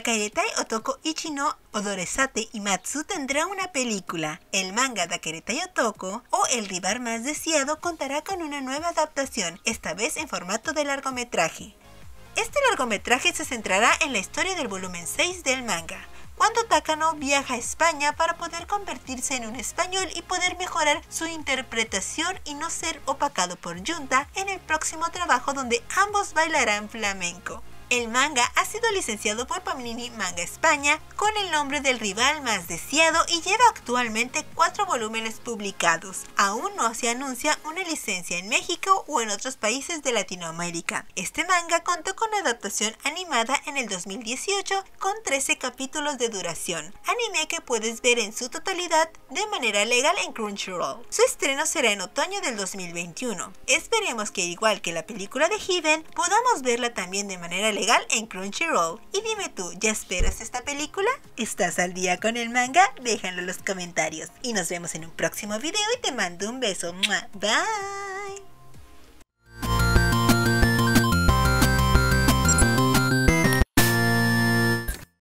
Dakeretai Otoko Ichi no Odoresate Imatsu tendrá una película. El manga Dakeretai Otoko, o El rival más deseado, contará con una nueva adaptación, esta vez en formato de largometraje. Este largometraje se centrará en la historia del volumen 6 del manga, cuando Takano viaja a España para poder convertirse en un español y poder mejorar su interpretación y no ser opacado por Junta en el próximo trabajo donde ambos bailarán flamenco. El manga ha sido licenciado por Panini Manga España con el nombre del rival más deseado y lleva actualmente 4 volúmenes publicados. Aún no se anuncia una licencia en México o en otros países de Latinoamérica. Este manga contó con adaptación animada en el 2018 con 13 capítulos de duración, anime que puedes ver en su totalidad de manera legal en Crunchyroll. Su estreno será en otoño del 2021. Esperemos que, igual que la película de Heaven, podamos verla también de manera legal en Crunchyroll. Y dime tú, ¿ya esperas esta película? ¿Estás al día con el manga? Déjalo en los comentarios. Y nos vemos en un próximo video y te mando un beso. Bye.